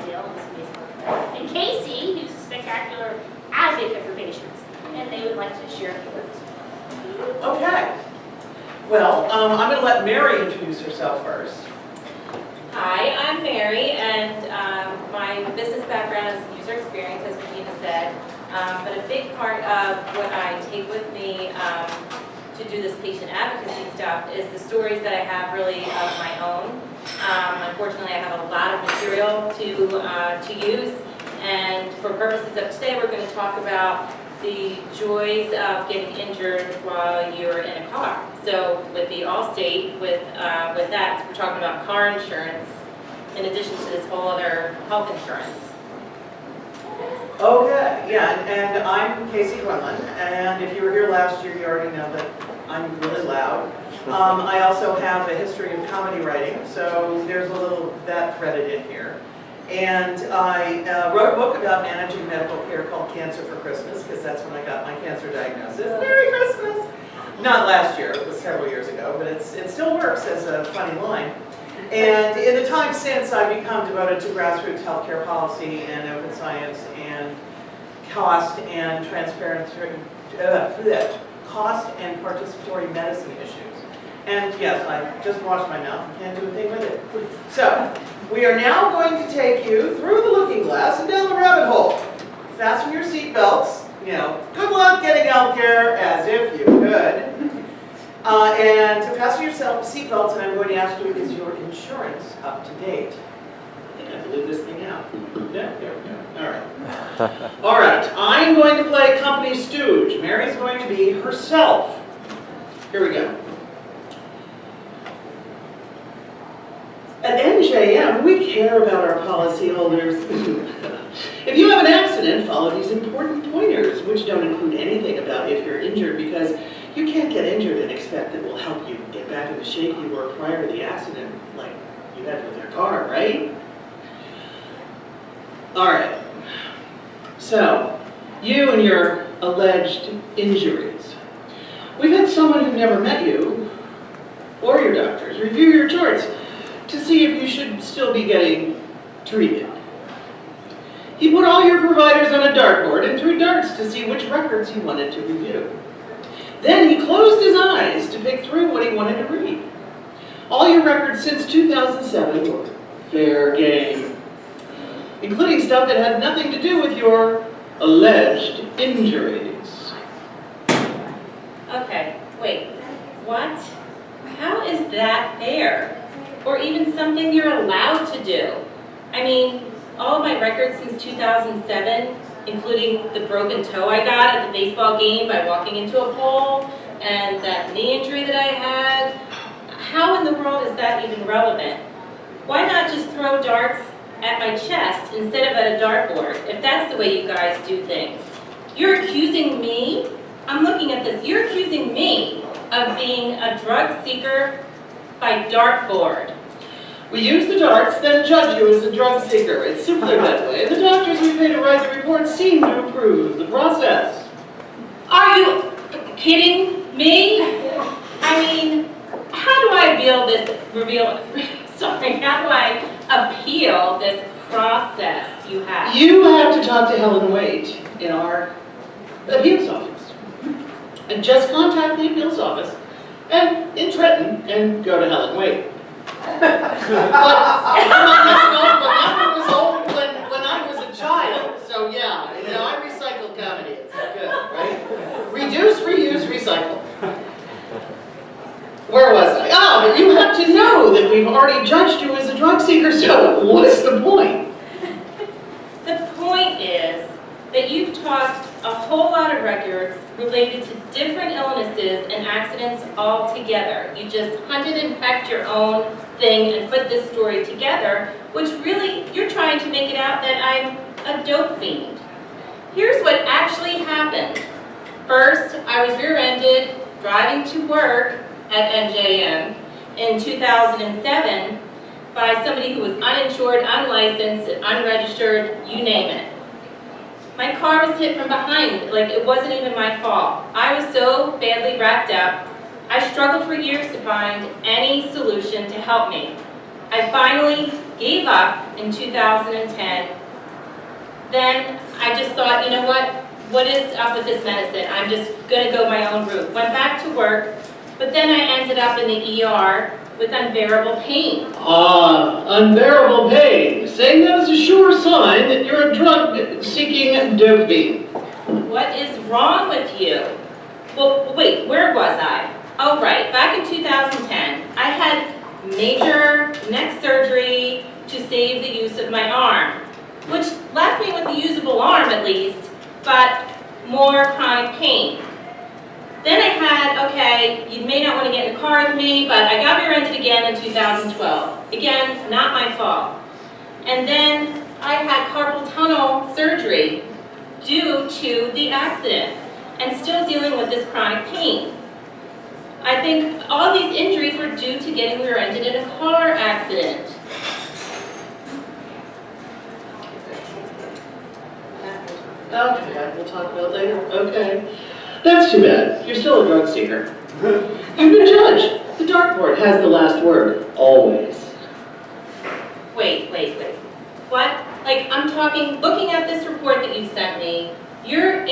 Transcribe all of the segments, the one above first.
deal in this amazing. And Casey, who's a spectacular advocate for patients, and they would like to share a few words. Okay. Well, I'm going to let Mary introduce herself first. Hi, I'm Mary, and my business background is user experience, as Regina said. But a big part of what I take with me to do this patient advocacy stuff is the stories that I have really of my own. Unfortunately, I have a lot of material to use, and for purposes of today, we're going to talk about the joys of getting injured while you're in a car. So with the Allstate, with that, we're talking about car insurance in addition to this whole other health insurance. Okay, yeah, and I'm Casey Quinlan, and if you were here last year, you already know that I'm really loud. I also have a history of comedy writing, so there's a little of that threaded in here. And I wrote a book about managing medical care called Cancer for Christmas, because that's when I got my cancer diagnosis. Merry Christmas! Not last year, it was several years ago, but it still works as a funny line. And in the time since, I've become devoted to grassroots healthcare policy and open science and cost and transparency, cost and participatory medicine issues. And yes, I just washed my mouth and can't do a thing with it. So, we are now going to take you through the looking glass and down the rabbit hole. Fasten your seatbelts. You know, good luck getting healthcare, as if you could. And to fasten your seatbelts, and I'm going to ask you, is your insurance up to date? I think I blew this thing out. Yeah, there we go. All right. All right, I'm going to play company stooge. Mary's going to be herself. Here we go. At NJM, we care about our policyholders. If you have an accident, follow these important pointers, which don't include anything about if you're injured, because you can't get injured and expect that will help you get back in the shape you were prior to the accident, like you had with your car, right? All right. So, you and your alleged injuries. We've had someone who never met you, or your doctors, review your charts to see if you should still be getting treated. He put all your providers on a dartboard and threw darts to see which records he wanted to review. Then he closed his eyes to pick through what he wanted to read. All your records since 2007 were fair game, including stuff that had nothing to do with your alleged injuries. Okay, wait, what? How is that fair? Or even something you're allowed to do? I mean, all of my records since 2007, including the broken toe I got at the baseball game by walking into a pole, and that knee injury that I had, how in the world is that even relevant? Why not just throw darts at my chest instead of at a dartboard, if that's the way you guys do things? You're accusing me? I'm looking at this. You're accusing me of being a drug seeker by dartboard. We use the darts, then judge you as a drug seeker. It's simpler that way. The doctors we pay to write the report seem to approve the process. Are you kidding me? I mean, how do I how do I appeal this process you have? You have to talk to Helen Waite in our appeals office. And just contact the appeals office and in Trenton and go to Helen Waite. But that was old when I was a child. So yeah, you know, I recycle comedy. It's good, right? Reduce, reuse, recycle. Where was I? Ah, but you have to know that we've already judged you as a drug seeker, so what's the point? The point is that you've tossed a whole lot of records related to different illnesses and accidents all together. You just hunted and pecked your own thing and put this story together, which really, you're trying to make it out that I'm a dope fiend. Here's what actually happened. First, I was rear-ended driving to work at NJM in 2007 by somebody who was uninsured, unlicensed, unregistered, you name it. My car was hit from behind, like it wasn't even my fault. I was so badly wrapped up, I struggled for years to find any solution to help me. I finally gave up in 2010. Then I just thought, you know what is up with this medicine? I'm just gonna go my own route. Went back to work, but then I ended up in the ER with unbearable pain. Unbearable pain. Saying that is a sure sign that you're a drug-seeking dope fiend. What is wrong with you? Well, wait, where was I? Oh, right, back in 2010, I had major neck surgery to save the use of my arm, which left me with a usable arm at least, but more chronic pain. Then I had, okay, you may not want to get in the car with me, but I got rear-ended again in 2012. Again, not my fault. And then I had carpal tunnel surgery due to the accident and still dealing with this chronic pain. I think all these injuries were due to getting rear-ended in a car accident. Okay, we'll talk about it later. Okay. That's too bad. You're still a drug seeker. You've been judged. The dartboard has the last word, always. Wait. What? Like, I'm talking, looking at this report that you sent me, you're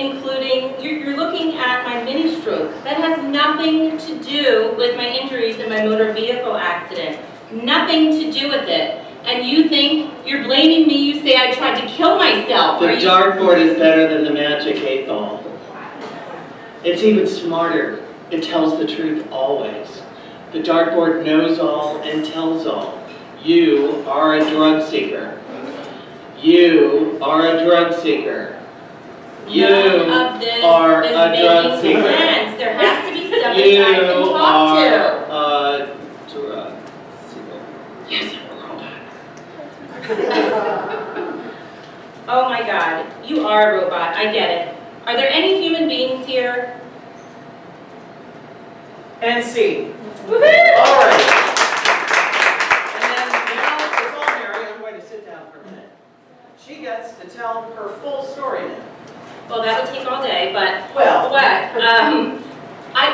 looking at my mini stroke. That has nothing to do with my injuries in my motor vehicle accident. Nothing to do with it. And you think you're blaming me, you say I tried to kill myself. The dartboard is better than the magic 8-ball. It's even smarter. It tells the truth always. The dartboard knows all and tells all. You are a drug seeker. You are a drug seeker. You None of this are is a drug making seeker. sense. There has to be somebody I can talk to. You are a drug seeker. Yes, I'm a robot. Oh my God, you are a robot, I get it. Are there any human beings here? And C. Woohoo! All right. And then now it's all Mary. I'm going to sit down for a minute. She gets to tell her full story now. Well, that would take all day, but Well. what?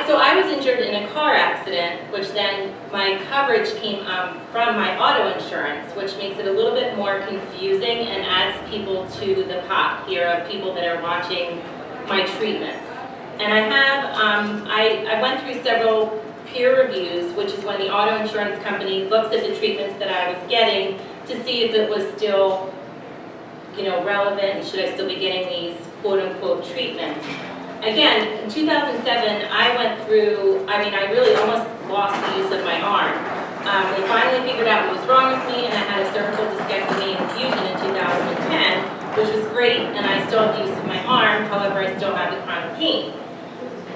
So I was injured in a car accident, which then my coverage came from my auto insurance, which makes it a little bit more confusing and adds people to the pot here of people that are watching my treatments. And I have, I went through several peer reviews, which is when the auto insurance company looks at the treatments that I was getting to see if it was still, relevant, should I still be getting these quote-unquote treatments. Again, in 2007, I went through, I really almost lost the use of my arm. They finally figured out what was wrong with me, and I had a cervical discectomy and fusion in 2010, which was great, and I still have the use of my arm, however, I still have the chronic pain.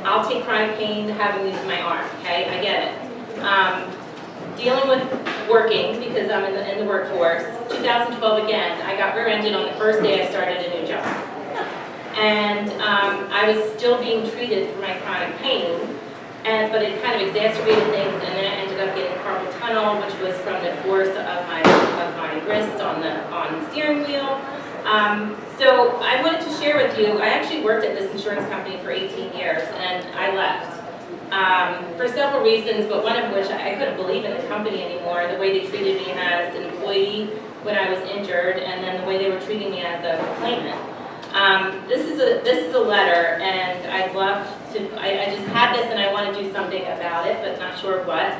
I'll take chronic pain having the use of my arm, okay? I get it. Dealing with working, because I'm in the workforce, 2012 again, I got rear-ended on the first day I started a new job. And I was still being treated for my chronic pain, but it kind of exacerbated things, and then I ended up getting carpal tunnel, which was from the force of my wrists on the steering wheel. So I wanted to share with you, I actually worked at this insurance company for 18 years, and I left. For several reasons, but one of which I couldn't believe in the company anymore, the way they treated me as an employee when I was injured, and then the way they were treating me as a claimant. This is a letter, and I'd love to, I just had this and I want to do something about it, but not sure what.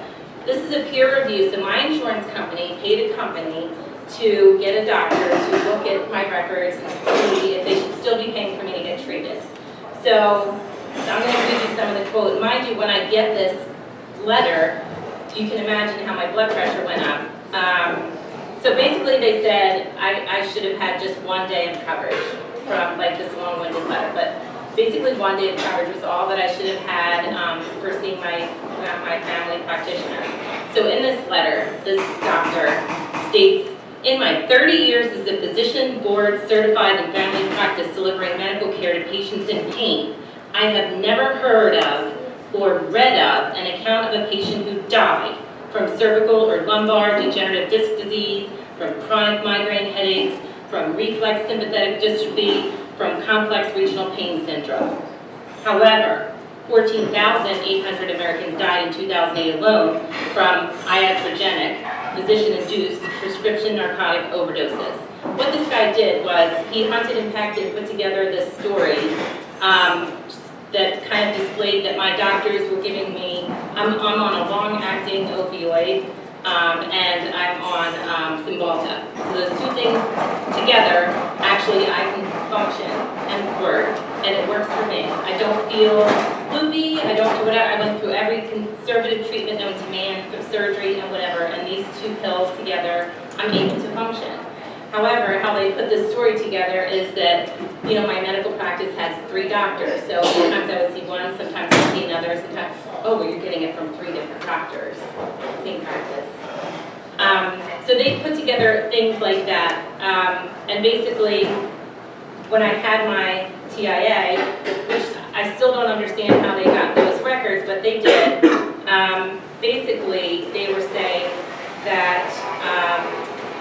This is a peer review, so my insurance company paid a company to get a doctor to look at my records and see if they should still be paying for me to get treated. So I'm going to read you some of the quote. Mind you, when I get this letter, you can imagine how my blood pressure went up. So basically they said I should have had just 1 day of coverage from this long-winded letter, but basically 1 day of coverage was all that I should have had for seeing my family practitioner. So in this letter, this doctor states, in my 30 years as a physician board certified in family practice delivering medical care to patients in pain, I have never heard of or read of an account of a patient who died from cervical or lumbar degenerative disc disease, from chronic migraine headaches, from reflex sympathetic dystrophy, from complex regional pain syndrome. However, 14,800 Americans died in 2008 alone from iatrogenic physician-induced prescription narcotic overdoses. What this guy did was he hunted and pecked and put together this story that kind of displayed that my doctors were giving me, I'm on a long-acting opioid, and I'm on Cymbalta. So those two things together, actually I can function and work, and it works for me. I don't feel loopy, I don't do whatever. I went through every conservative treatment known to man, surgery and whatever, and these two pills together, I'm able to function. However, how they put this story together is that, you know, my medical practice has 3 doctors. So sometimes I would see one, sometimes I would see another, sometimes, oh, well, you're getting it from 3 different doctors, same practice. So they put together things like that. And basically, when I had my TIA, which I still don't understand how they got those records, but they did. Basically, they were saying that,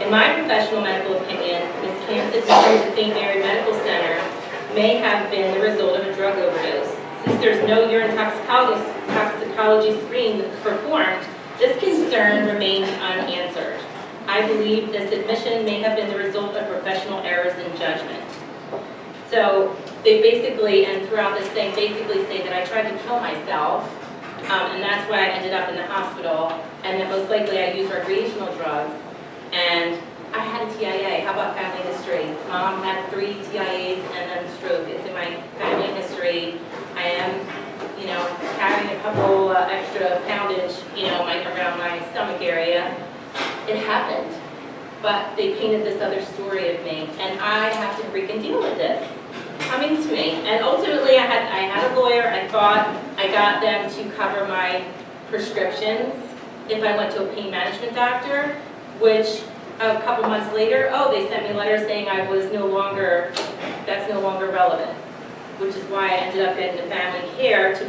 in my professional medical opinion, Ms. Camp's admission to St. Mary Medical Center may have been the result of a drug overdose. Since there's no urine toxicology screen performed, this concern remains unanswered. I believe this admission may have been the result of professional errors in judgment. So they basically, and throughout this thing, basically say that I tried to kill myself, and that's why I ended up in the hospital, and that most likely I used recreational drugs. And I had a TIA. How about family history? Mom had 3 TIAs and then stroke. It's in my family history. I am, you know, carrying a couple extra poundage, you know, around my stomach area. It happened. But they painted this other story of me, and I have to freaking deal with this coming to me. And ultimately, I had a lawyer. I thought I got them to cover my prescriptions if I went to a pain management doctor, which a couple months later, oh, they sent me a letter saying I was that's no longer relevant, which is why I ended up getting the family care to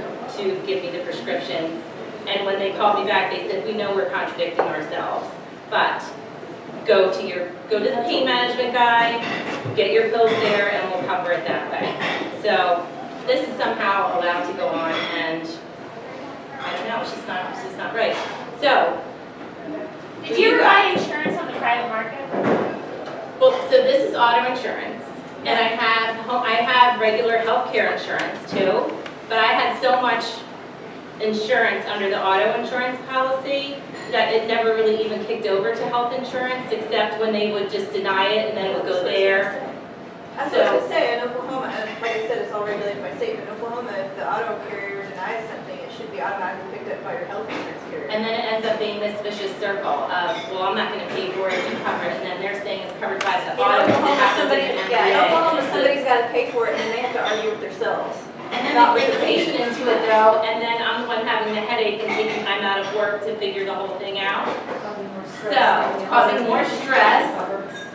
give me the prescriptions. And when they called me back, they said, we know we're contradicting ourselves, but go to the pain management guy, get your pills there, and we'll cover it that way. So this is somehow allowed to go on, and I don't know, it's just not right. So, Did you ever buy insurance on the private market? well, so this is auto insurance, and I have regular health care insurance too, but I had so much insurance under the auto insurance policy that it never really even kicked over to health insurance, except when they would just deny it and then it would go there. That's what I was gonna say, in Oklahoma, and like I said, it's all regulated by state, but in Oklahoma, if the auto carrier denies something, it should be automatically picked up by your health insurance carrier. And then it ends up being this vicious circle of, well, I'm not gonna pay for it, you cover it, and then they're saying it's covered by the In auto. because it Oklahoma, happens in an in MBA. Oklahoma, somebody's gotta pay for it, and then they have to argue with themselves. And then Not they bring with the the patient into it though, and then I'm the one having the headache and taking time out of work to figure the whole thing out. So, it's causing more stress,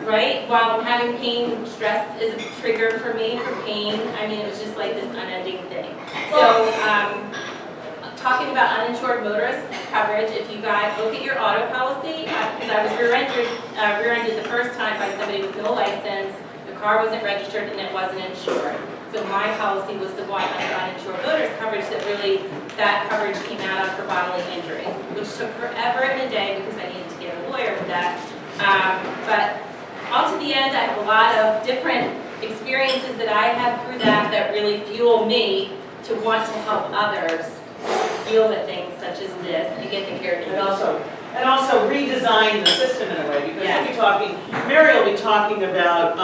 right? While I'm having pain, stress is a trigger for me for pain. I mean, it was just like this unending thing. So, talking about uninsured motorist coverage, if you guys look at your auto policy, because I was rear-ended the first time by somebody with no license, the car wasn't registered and it wasn't insured. So my policy was the one under uninsured motorist coverage that coverage came out of for bodily injury, which took forever and a day because I needed to get a lawyer with that. But all to the end, I have a lot of different experiences that I had through that really fuel me to want to help others deal with things such as this and get the care to And also redesign the system in a way, because Yes. we'll be talking, Mary will be talking about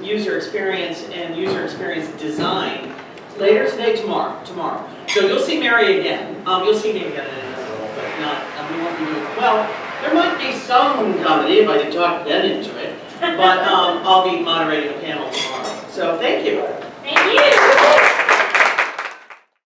user experience and user experience design later today, tomorrow. So you'll see Mary again. You'll see me again in a little, but not, we won't be doing, well, there might be some comedy if I can talk Ben into it, but I'll be